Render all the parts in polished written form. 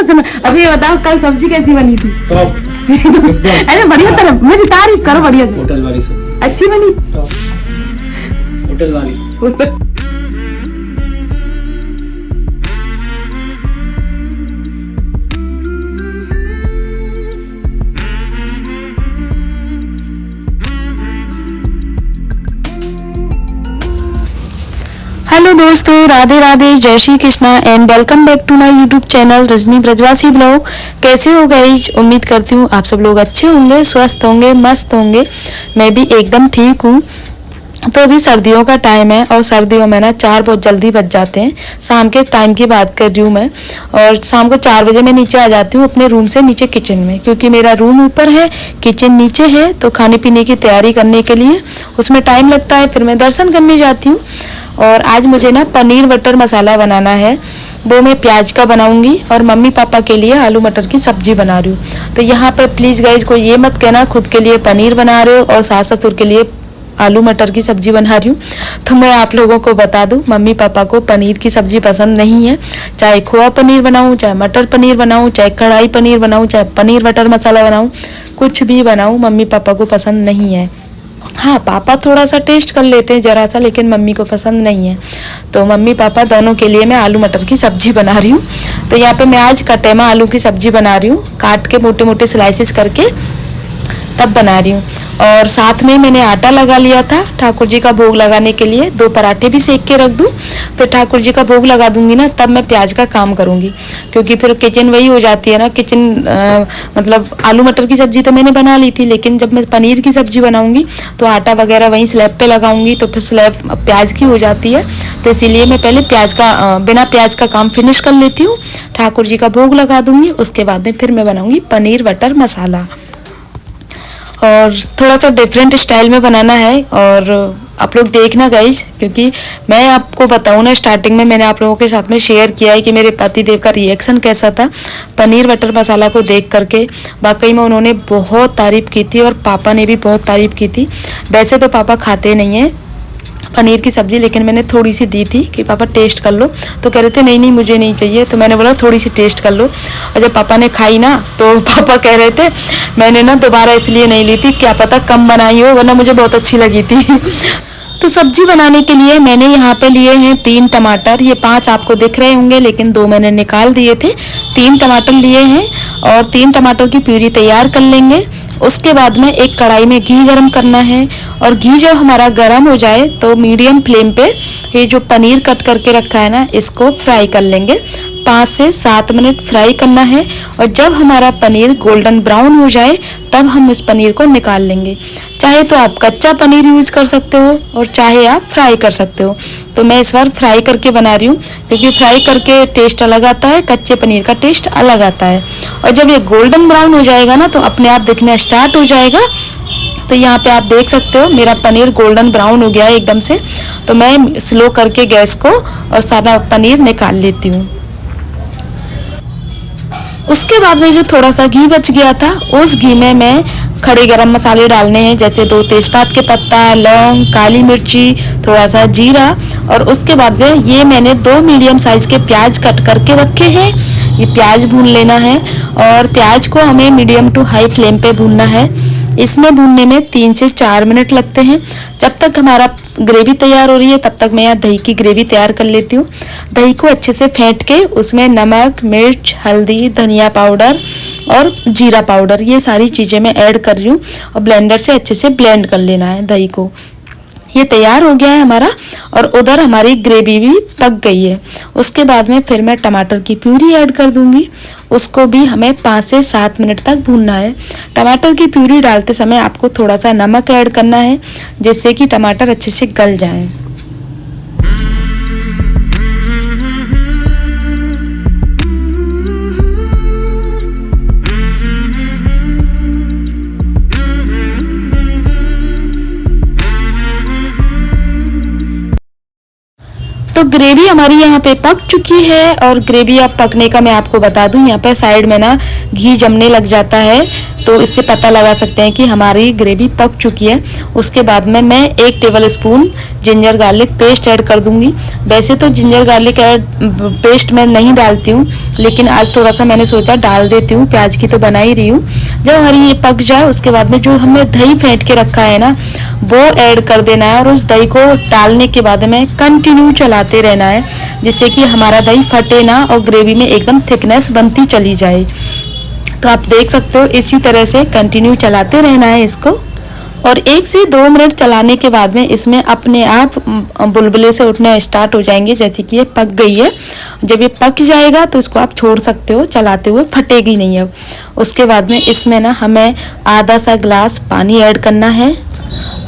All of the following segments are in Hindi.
अभी ये बताओ कल सब्जी कैसी बनी थी? टॉप अरे बढ़िया तरह मेरी तारीफ करो बढ़िया से। होटल वाली सब अच्छी बनी। टॉप होटल वाली। हेलो दोस्तों, राधे राधे, जय Shri Krishna and welcome back to my YouTube channel Rajni Brajwasi blog. कैसे हो गाइज? उम्मीद करती हूँ आप सब लोग अच्छे होंगे, स्वस्थ होंगे, मस्त होंगे। मैं भी एकदम ठीक हूँ। तो अभी सर्दियों का टाइम है और सर्दियों में ना 4 बहुत जल्दी बज जाते हैं। शाम के टाइम की बात कर रही हूँ मैं। और शाम को 4 बजे मैं नीचे आ जाती हूँ अपने रूम से नीचे किचन में, क्योंकि मेरा रूम ऊपर है, किचन नीचे है। तो खाने पीने की तैयारी करने के लिए उसमें टाइम लगता है। फिर मैं दर्शन करने जाती हूँ। और आज मुझे ना पनीर बटर मसाला बनाना है। वो मैं प्याज का बनाऊंगी और मम्मी पापा के लिए आलू मटर की सब्जी बना रही हूँ। तो यहाँ पर प्लीज़ गाइज को ये मत कहना खुद के लिए पनीर बना रहे हो और सास ससुर के लिए आलू मटर की सब्जी बना रही हूँ। तो मैं आप लोगों को बता दूँ, मम्मी पापा को पनीर की सब्जी पसंद नहीं है। चाहे खोआ पनीर बनाऊँ, चाहे मटर पनीर बनाऊँ, चाहे कढ़ाई पनीर बनाऊँ, चाहे पनीर बटर मसाला बनाऊँ, कुछ भी बनाऊँ, मम्मी पापा को पसंद नहीं है। हाँ, पापा थोड़ा सा टेस्ट कर लेते हैं जरा सा, लेकिन मम्मी को पसंद नहीं है। तो मम्मी पापा दोनों के लिए मैं आलू मटर की सब्जी बना रही हूँ। तो यहाँ पे मैं आज कटेमा आलू की सब्जी बना रही हूँ, काट के मोटे मोटे स्लाइसेस करके तब बना रही हूँ। और साथ में मैंने आटा लगा लिया था ठाकुर जी का भोग लगाने के लिए। 2 पराठे भी सेक के रख दूँ, फिर ठाकुर जी का भोग लगा दूंगी ना, तब मैं प्याज का काम करूँगी। क्योंकि फिर किचन वही हो जाती है ना, किचन मतलब आलू मटर की सब्जी तो मैंने बना ली थी, लेकिन जब मैं पनीर की सब्जी बनाऊँगी तो आटा वगैरह वहीं स्लैब पे लगाऊंगी, तो फिर स्लैब प्याज की हो जाती है। तो इसीलिए मैं पहले बिना प्याज का काम फिनिश कर लेती हूँ, ठाकुर जी का भोग लगा दूंगी, उसके बाद में फिर मैं बनाऊँगी पनीर बटर मसाला। और थोड़ा सा डिफरेंट स्टाइल में बनाना है और आप लोग देखना गाइज, क्योंकि मैं आपको बताऊँ ना, स्टार्टिंग में मैंने आप लोगों के साथ में शेयर किया है कि मेरे पति देव का रिएक्शन कैसा था पनीर बटर मसाला को देख करके। वाकई में उन्होंने बहुत तारीफ़ की थी और पापा ने भी बहुत तारीफ़ की थी। वैसे तो पापा खाते नहीं हैं पनीर की सब्ज़ी, लेकिन मैंने थोड़ी सी दी थी कि पापा टेस्ट कर लो। तो कह रहे थे नहीं नहीं मुझे नहीं चाहिए। तो मैंने बोला थोड़ी सी टेस्ट कर लो। और जब पापा ने खाई ना, तो पापा कह रहे थे मैंने ना दोबारा इसलिए नहीं ली थी, क्या पता कम बनाई हो, वरना मुझे बहुत अच्छी लगी थी। तो सब्जी बनाने के लिए मैंने यहाँ पे लिए हैं 3 टमाटर। ये 5 आपको दिख रहे होंगे, लेकिन 2 मैंने निकाल दिए थे। 3 टमाटर लिए हैं और 3 टमाटर की प्यूरी तैयार कर लेंगे। उसके बाद में एक कढ़ाई में घी गरम करना है और घी जब हमारा गरम हो जाए तो मीडियम फ्लेम पे ये जो पनीर कट करके रखा है ना, इसको फ्राई कर लेंगे। 5 से 7 मिनट फ्राई करना है। और जब हमारा पनीर गोल्डन ब्राउन हो जाए तब हम इस पनीर को निकाल लेंगे। चाहे तो आप कच्चा पनीर यूज़ कर सकते हो और चाहे आप फ्राई कर सकते हो। तो मैं इस बार फ्राई करके बना रही हूँ, क्योंकि फ्राई करके टेस्ट अलग आता है, कच्चे पनीर का टेस्ट अलग आता है। और जब ये गोल्डन ब्राउन हो जाएगा ना, तो अपने आप दिखना स्टार्ट हो जाएगा। तो यहाँ पे आप देख सकते हो मेरा पनीर गोल्डन ब्राउन हो गया है एकदम से। तो मैं स्लो करके गैस को और सारा पनीर निकाल लेती हूँ। उसके बाद में जो थोड़ा सा घी बच गया था, उस घी में मैं खड़े गरम मसाले डालने हैं, जैसे 2 तेजपात के पत्ता, लौंग, काली मिर्ची, थोड़ा सा जीरा। और उसके बाद में ये मैंने 2 मीडियम साइज के प्याज कट करके रखे हैं। ये प्याज भून लेना है और प्याज को हमें मीडियम टू हाई फ्लेम पे भूनना है। इसमें भूनने में 3 से 4 मिनट लगते हैं। जब तक हमारा ग्रेवी तैयार हो रही है तब तक मैं यहाँ दही की ग्रेवी तैयार कर लेती हूँ। दही को अच्छे से फेंट के उसमें नमक, मिर्च, हल्दी, धनिया पाउडर और जीरा पाउडर, ये सारी चीज़ें मैं ऐड कर रही हूँ और ब्लेंडर से अच्छे से ब्लेंड कर लेना है दही को। ये तैयार हो गया है हमारा और उधर हमारी ग्रेवी भी पक गई है। उसके बाद में फिर मैं टमाटर की प्यूरी ऐड कर दूंगी। उसको भी हमें 5 से 7 मिनट तक भूनना है। टमाटर की प्यूरी डालते समय आपको थोड़ा सा नमक ऐड करना है, जिससे कि टमाटर अच्छे से गल जाएं। तो ग्रेवी हमारी यहाँ पे पक चुकी है। और ग्रेवी अब पकने का मैं आपको बता दूं, यहाँ पे साइड में ना घी जमने लग जाता है, तो इससे पता लगा सकते हैं कि हमारी ग्रेवी पक चुकी है। उसके बाद में मैं 1 table spoon ginger garlic paste add कर दूंगी। वैसे तो जिंजर गार्लिक पेस्ट मैं नहीं डालती हूँ, लेकिन आज थोड़ा सा मैंने सोचा डाल देती हूँ, प्याज की तो बना ही रही हूँ। जब हमारी ये पक जाए उसके बाद में जो हमने दही फेंट के रखा है ना, वो ऐड कर देना है और उस दही को डालने के बाद में कंटिन्यू चलाते रहना है, जिससे कि हमारा दही फटे ना और ग्रेवी में एकदम थिकनेस बनती चली जाए। तो आप देख सकते हो इसी तरह से कंटिन्यू चलाते रहना है इसको। और 1 से 2 मिनट चलाने के बाद में इसमें अपने आप बुलबुले से उठने स्टार्ट हो जाएंगे, जैसे कि ये पक गई है। जब ये पक जाएगा तो इसको आप छोड़ सकते हो, चलाते हुए फटेगी नहीं। अब उसके बाद में इसमें ना हमें आधा सा ग्लास पानी ऐड करना है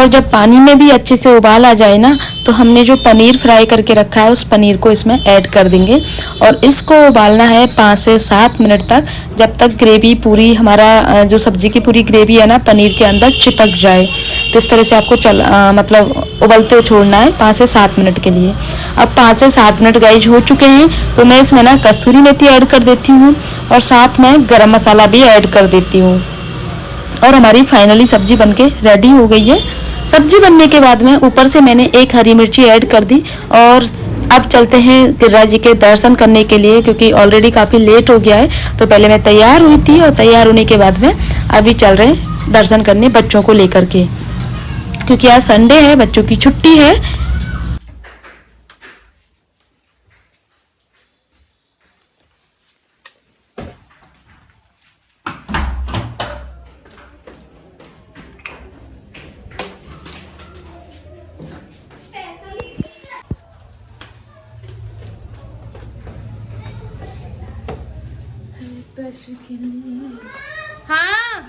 और जब पानी में भी अच्छे से उबाल आ जाए ना, तो हमने जो पनीर फ्राई करके रखा है उस पनीर को इसमें ऐड कर देंगे और इसको उबालना है 5 से 7 मिनट तक, जब तक ग्रेवी पूरी हमारा जो सब्जी की पूरी ग्रेवी है ना पनीर के अंदर चिपक जाए। तो इस तरह से आपको मतलब उबलते छोड़ना है 5 से 7 मिनट के लिए। अब 5 से 7 मिनट गाइज हो चुके हैं, तो मैं इसमें ना कस्तूरी मेथी ऐड कर देती हूँ और साथ में गरम मसाला भी ऐड कर देती हूँ। और हमारी फाइनली सब्जी बनके रेडी हो गई है। सब्जी बनने के बाद में ऊपर से मैंने 1 हरी मिर्ची ऐड कर दी और अब चलते हैं गिरिराज जी के दर्शन करने के लिए, क्योंकि ऑलरेडी काफ़ी लेट हो गया है। तो पहले मैं तैयार हुई थी और तैयार होने के बाद में अभी चल रहे हैं दर्शन करने बच्चों को लेकर के, क्योंकि आज संडे है, बच्चों की छुट्टी है। हाँ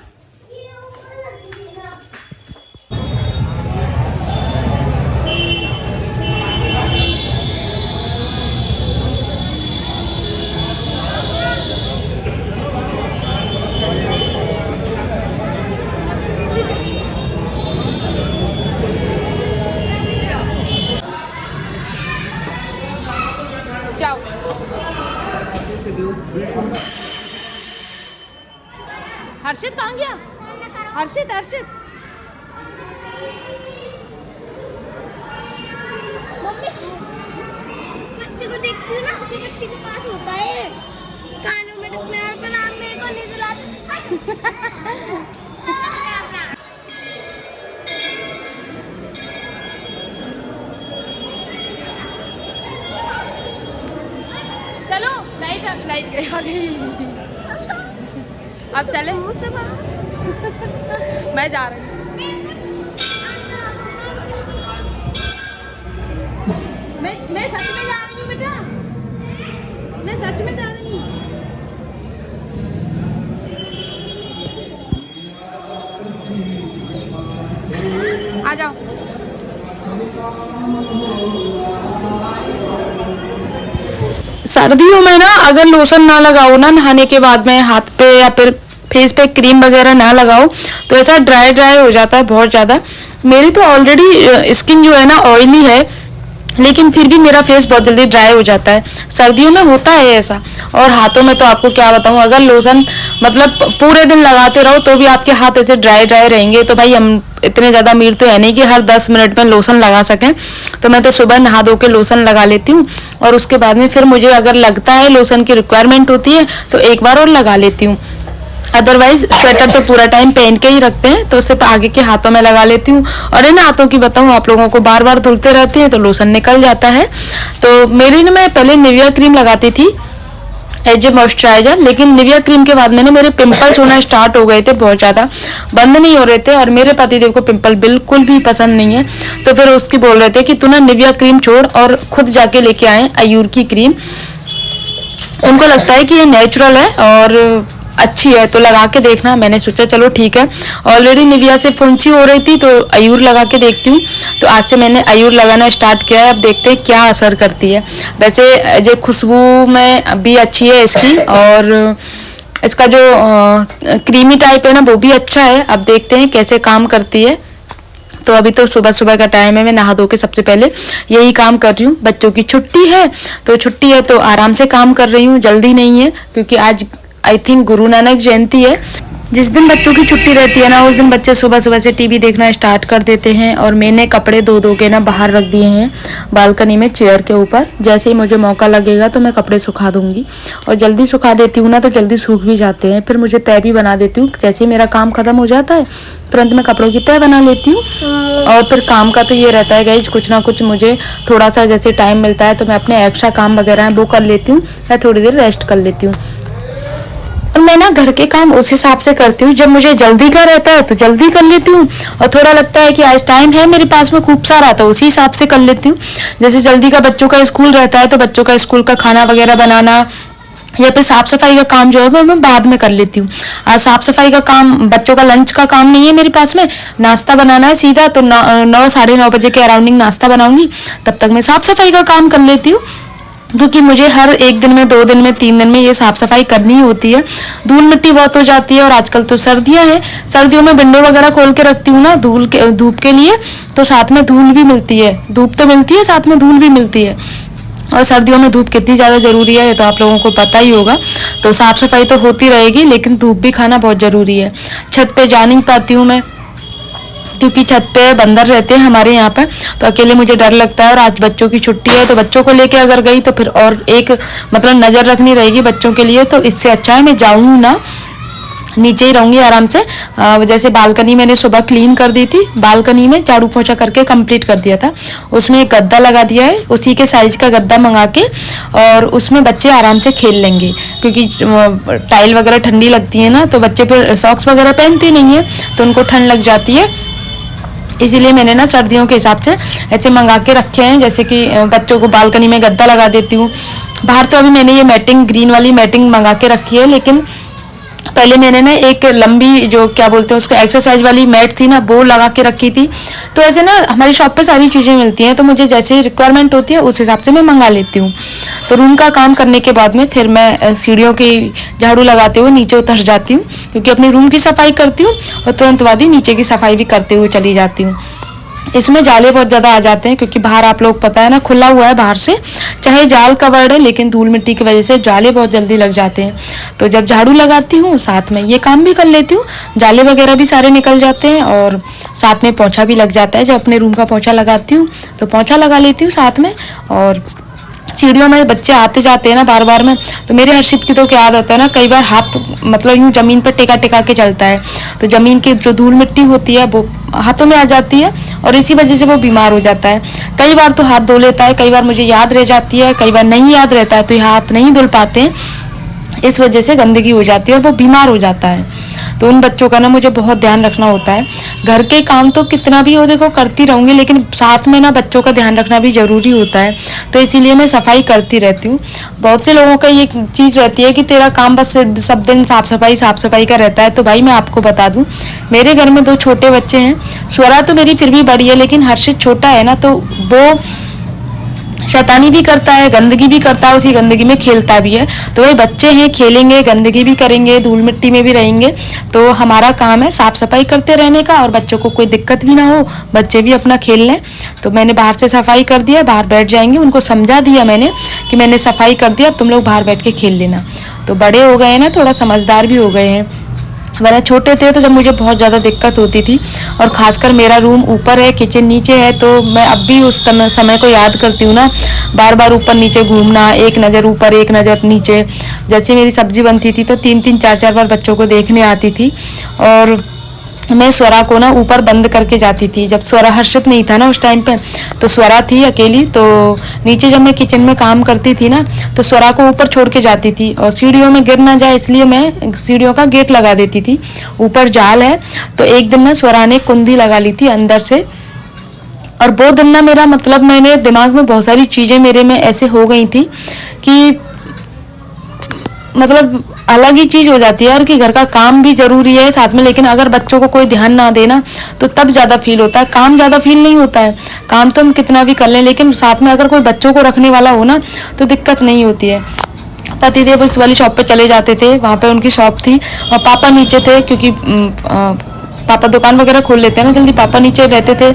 जाओ। हर्षित कहाँ गया? हर्षित हर्षित मम्मी इस बच्चे को देखती हूँ ना, उसी बच्चे के पास होता है कानों में टकला और नाम मेरे को नहीं दिलाता। चलो लाइट गई। अब चले। मैं जा रही हूँ। मैं सच में जा रही हूँ बेटा, मैं सच में जा रही हूँ। आ जाओ। सर्दियों में ना अगर लोशन ना लगाओ ना नहाने के बाद में हाथ पे या फिर फेस पे क्रीम वगैरह ना लगाओ तो ऐसा ड्राई हो जाता है बहुत ज़्यादा। मेरी तो ऑलरेडी स्किन जो है ना ऑयली है, लेकिन फिर भी मेरा फेस बहुत जल्दी ड्राई हो जाता है। सर्दियों में होता है ऐसा। और हाथों में तो आपको क्या बताऊं, अगर लोशन मतलब पूरे दिन लगाते रहो तो भी आपके हाथ ऐसे ड्राई रहेंगे। तो भाई हम इतने ज़्यादा अमीर तो है नहीं कि हर 10 मिनट में लोशन लगा सकें। तो मैं तो सुबह नहा धो के लोशन लगा लेती हूँ और उसके बाद में फिर मुझे अगर लगता है लोशन की रिक्वायरमेंट होती है तो एक बार और लगा लेती हूँ। अदरवाइज स्वेटर तो पूरा टाइम पहन के ही रखते हैं, तो सिर्फ आगे के हाथों में लगा लेती हूँ। और इन हाथों की बताऊँ आप लोगों को, बार बार धुलते रहते हैं तो लोशन निकल जाता है। तो मेरी ना, मैं पहले निविया क्रीम लगाती थी एज ए मॉइस्चराइजर, लेकिन निविया क्रीम के बाद मैंने मेरे पिंपल्स होना स्टार्ट हो गए थे, बहुत ज़्यादा बंद नहीं हो रहे थे। और मेरे पतिदेव को पिंपल बिल्कुल भी पसंद नहीं है, तो फिर उसकी बोल रहे थे कि तू ना निविया क्रीम छोड़ और खुद जाके लेके आए आयूर की क्रीम। उनको लगता है कि ये नेचुरल है और अच्छी है तो लगा के देखना। मैंने सोचा चलो ठीक है, ऑलरेडी निविया से फुंसी हो रही थी तो आयूर लगा के देखती हूँ। तो आज से मैंने आयूर लगाना स्टार्ट किया है, अब देखते हैं क्या असर करती है। वैसे जो खुशबू में भी अच्छी है इसकी, और इसका जो क्रीमी टाइप है ना वो भी अच्छा है। अब देखते हैं कैसे काम करती है। तो अभी तो सुबह सुबह का टाइम है, मैं नहा धो के सबसे पहले यही काम कर रही हूँ। बच्चों की छुट्टी है तो आराम से काम कर रही हूँ, जल्दी नहीं है, क्योंकि आज आई थिंक गुरु नानक जयंती है। जिस दिन बच्चों की छुट्टी रहती है ना, उस दिन बच्चे सुबह सुबह से टीवी देखना स्टार्ट कर देते हैं। और मैंने कपड़े धो धो के ना बाहर रख दिए हैं बालकनी में चेयर के ऊपर। जैसे ही मुझे मौका लगेगा तो मैं कपड़े सुखा दूंगी, और जल्दी सुखा देती हूँ ना तो जल्दी सूख भी जाते हैं। फिर मुझे तय भी बना देती हूँ, जैसे ही मेरा काम खत्म हो जाता है तुरंत मैं कपड़ों की तय बना लेती हूँ। और फिर काम का तो ये रहता है गाइस, कुछ ना कुछ मुझे थोड़ा सा जैसे टाइम मिलता है तो मैं अपने एक्स्ट्रा काम वगैरह हैं वो कर लेती हूँ, या थोड़ी देर रेस्ट कर लेती हूँ। और मैं ना घर के काम उस हिसाब से करती हूँ, जब मुझे जल्दी का रहता है तो जल्दी कर लेती हूँ, और थोड़ा लगता है कि आज टाइम है मेरे पास में खूब सारा तो उसी हिसाब से कर लेती हूँ। जैसे जल्दी का बच्चों का स्कूल रहता है तो बच्चों का स्कूल का खाना वगैरह बनाना या फिर साफ सफाई का काम जो है वो मैं बाद में कर लेती हूँ। आज साफ सफाई का काम, बच्चों का लंच का काम नहीं है मेरे पास में, नाश्ता बनाना है सीधा, तो 9 साढ़े 9 बजे के अराउंडिंग नाश्ता बनाऊंगी, तब तक मैं साफ सफाई का काम कर लेती हूँ। क्योंकि मुझे हर 1 दिन में 2 दिन में 3 दिन में ये साफ सफाई करनी होती है। धूल मिट्टी बहुत हो जाती है, और आजकल तो सर्दियां हैं, सर्दियों में विंडो वगैरह खोल के रखती हूँ ना धूप के लिए, तो साथ में धूल भी मिलती है। धूप तो मिलती है, साथ में धूल भी मिलती है। और सर्दियों में धूप कितनी ज़्यादा ज़रूरी है ये तो आप लोगों को पता ही होगा। तो साफ सफाई तो होती रहेगी, लेकिन धूप भी खाना बहुत ज़रूरी है। छत पे जा नहीं पाती हूँ मैं, क्योंकि छत पे बंदर रहते हैं हमारे यहाँ पर, तो अकेले मुझे डर लगता है। और आज बच्चों की छुट्टी है तो बच्चों को लेके अगर गई तो फिर और एक मतलब नज़र रखनी रहेगी बच्चों के लिए, तो इससे अच्छा है मैं जाऊँ ना, नीचे ही रहूंगी आराम से। जैसे बालकनी मैंने सुबह क्लीन कर दी थी, बालकनी में झाड़ू पोछा करके कंप्लीट कर दिया था। उसमें एक गद्दा लगा दिया है, उसी के साइज का गद्दा मंगा के, और उसमें बच्चे आराम से खेल लेंगे। क्योंकि टाइल वगैरह ठंडी लगती है ना, तो बच्चे फिर सॉक्स वगैरह पहनते नहीं है तो उनको ठंड लग जाती है। इसीलिए मैंने ना सर्दियों के हिसाब से ऐसे मंगा के रखे हैं, जैसे कि बच्चों को बालकनी में गद्दा लगा देती हूँ। बाहर तो अभी मैंने ये मैटिंग, ग्रीन वाली मैटिंग मंगा के रखी है, लेकिन पहले मैंने ना एक लंबी जो क्या बोलते हैं उसको एक्सरसाइज वाली मैट थी ना, वो लगा के रखी थी। तो ऐसे ना हमारी शॉप पे सारी चीज़ें मिलती हैं, तो मुझे जैसे रिक्वायरमेंट होती है उस हिसाब से मैं मंगा लेती हूँ। तो रूम का काम करने के बाद में फिर मैं सीढ़ियों की झाड़ू लगाते हुए नीचे उतर जाती हूँ, क्योंकि अपने रूम की सफाई करती हूँ और तुरंत बाद ही नीचे की सफाई भी करते हुए चली जाती हूँ। इसमें जाले बहुत ज़्यादा आ जाते हैं, क्योंकि बाहर आप लोग पता है ना खुला हुआ है बाहर से, चाहे जाल कवर्ड है, लेकिन धूल मिट्टी की वजह से जाले बहुत जल्दी लग जाते हैं। तो जब झाड़ू लगाती हूँ साथ में ये काम भी कर लेती हूँ, जाले वगैरह भी सारे निकल जाते हैं, और साथ में पोंछा भी लग जाता है। जब अपने रूम का पोंछा लगाती हूँ तो पोंछा लगा लेती हूँ साथ में। और सीढ़ियों में बच्चे आते जाते हैं ना बार बार में, तो मेरे हर्षित की तो क्या आदत है ना, कई बार हाथ मतलब यूँ ज़मीन पर टेका टेका के चलता है, तो ज़मीन की जो धूल मिट्टी होती है वो हाथों में आ जाती है, और इसी वजह से वो बीमार हो जाता है। कई बार तो हाथ धो लेता है, कई बार मुझे याद रह जाती है, कई बार नहीं याद रहता है तो हाथ नहीं धुल पाते हैं, इस वजह से गंदगी हो जाती है और वो बीमार हो जाता है। तो उन बच्चों का ना मुझे बहुत ध्यान रखना होता है। घर के काम तो कितना भी हो देखो करती रहूँगी, लेकिन साथ में ना बच्चों का ध्यान रखना भी ज़रूरी होता है, तो इसीलिए मैं सफाई करती रहती हूँ। बहुत से लोगों का ये चीज़ रहती है कि तेरा काम बस सब दिन साफ सफाई का रहता है, तो भाई मैं आपको बता दूँ, मेरे घर में 2 छोटे बच्चे हैं। स्वरा तो मेरी फिर भी बड़ी है, लेकिन हर्षित छोटा है ना, तो वो शैतानी भी करता है, गंदगी भी करता है, उसी गंदगी में खेलता भी है। तो वही बच्चे हैं, खेलेंगे, गंदगी भी करेंगे, धूल मिट्टी में भी रहेंगे, तो हमारा काम है साफ सफाई करते रहने का, और बच्चों को कोई दिक्कत भी ना हो, बच्चे भी अपना खेल लें। तो मैंने बाहर से सफाई कर दिया, बाहर बैठ जाएंगे, उनको समझा दिया मैंने कि मैंने सफाई कर दिया, अब तुम लोग बाहर बैठ के खेल लेना। तो बड़े हो गए हैं ना, थोड़ा समझदार भी हो गए हैं। वरना छोटे थे तो जब मुझे बहुत ज़्यादा दिक्कत होती थी, और ख़ासकर मेरा रूम ऊपर है, किचन नीचे है, तो मैं अब भी उस समय को याद करती हूँ ना, बार बार ऊपर नीचे घूमना, एक नज़र ऊपर एक नज़र नीचे। जैसे मेरी सब्जी बनती थी तो 3-3 4-4 बार बच्चों को देखने आती थी, और मैं स्वरा को ना ऊपर बंद करके जाती थी। जब स्वरा हर्षित नहीं था ना उस टाइम पे, तो स्वरा थी अकेली, तो नीचे जब मैं किचन में काम करती थी ना, तो स्वरा को ऊपर छोड़ के जाती थी, और सीढ़ियों में गिर ना जाए इसलिए मैं सीढ़ियों का गेट लगा देती थी। ऊपर जाल है, तो एक दिन ना स्वरा ने कुंडी लगा ली थी अंदर से, और वो दिन ना मेरा मतलब मैंने दिमाग में बहुत सारी चीज़ें मेरे में ऐसे हो गई थी कि मतलब अलग ही चीज़ हो जाती है यार, कि घर का काम भी ज़रूरी है साथ में, लेकिन अगर बच्चों को कोई ध्यान ना देना तो तब ज़्यादा फील होता है। काम ज़्यादा फील नहीं होता है, काम तो हम कितना भी कर लें, लेकिन साथ में अगर कोई बच्चों को रखने वाला हो ना तो दिक्कत नहीं होती है। पतिदेव उस वाली शॉप पे चले जाते थे, वहाँ पे उनकी शॉप थी, और पापा नीचे थे, क्योंकि पापा दुकान वगैरह खोल लेते हैं ना जल्दी, पापा नीचे रहते थे।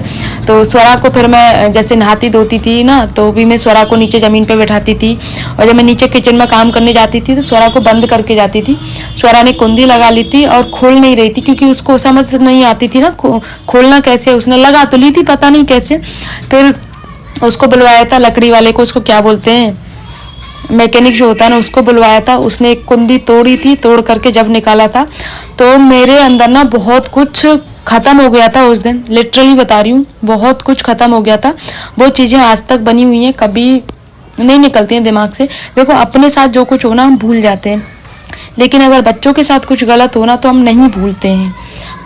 तो स्वरा को फिर मैं जैसे नहाती धोती थी ना, तो भी मैं स्वरा को नीचे ज़मीन पे बैठाती थी, और जब मैं नीचे किचन में काम करने जाती थी तो स्वरा को बंद करके जाती थी। स्वरा ने कुंडी लगा ली थी और खोल नहीं रही थी, क्योंकि उसको समझ नहीं आती थी ना खोलना कैसे। उसने लगा तो ली थी, पता नहीं कैसे। फिर उसको बुलवाया था लकड़ी वाले को, उसको क्या बोलते हैं, मैकेनिक जो होता है ना, उसको बुलवाया था। उसने एक कुंडी तोड़ी थी, तोड़ करके जब निकाला था तो मेरे अंदर ना बहुत कुछ ख़त्म हो गया था उस दिन। लिटरली बता रही हूँ, बहुत कुछ ख़त्म हो गया था। वो चीज़ें आज तक बनी हुई हैं, कभी नहीं निकलती हैं दिमाग से। देखो अपने साथ जो कुछ होना हम भूल जाते हैं, लेकिन अगर बच्चों के साथ कुछ गलत होना तो हम नहीं भूलते हैं।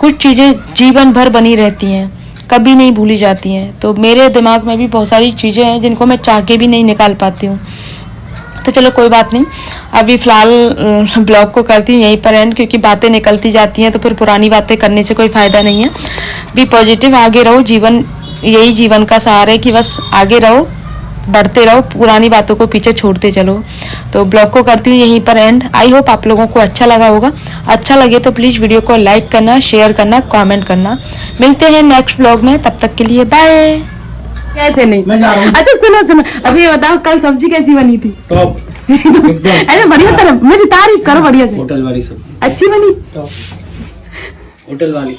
कुछ चीज़ें जीवन भर बनी रहती हैं, कभी नहीं भूली जाती हैं। तो मेरे दिमाग में भी बहुत सारी चीज़ें हैं जिनको मैं चाह के भी नहीं निकाल पाती हूँ। तो चलो कोई बात नहीं, अभी फ़िलहाल ब्लॉग को करती हूँ यहीं पर एंड, क्योंकि बातें निकलती जाती हैं तो फिर पुरानी बातें करने से कोई फ़ायदा नहीं है। बी पॉजिटिव, आगे रहो, जीवन यही जीवन का सहारा है कि बस आगे रहो, बढ़ते रहो, पुरानी बातों को पीछे छोड़ते चलो। तो ब्लॉग को करती हूँ यहीं पर एंड। आई होप आप लोगों को अच्छा लगा होगा। अच्छा लगे तो प्लीज़ वीडियो को लाइक करना, शेयर करना, कमेंट करना। मिलते हैं नेक्स्ट ब्लॉग में, तब तक के लिए बाय। कैसे नहीं? मैं जा रहा हूँ। अच्छा सुनो, अभी ये बताओ कल सब्जी कैसी बनी थी? टॉप एकदम। अरे बढ़िया तरह मेरी तारीफ करो, बढ़िया से। होटल वाली सब्जी अच्छी बनी। टॉप, होटल वाली।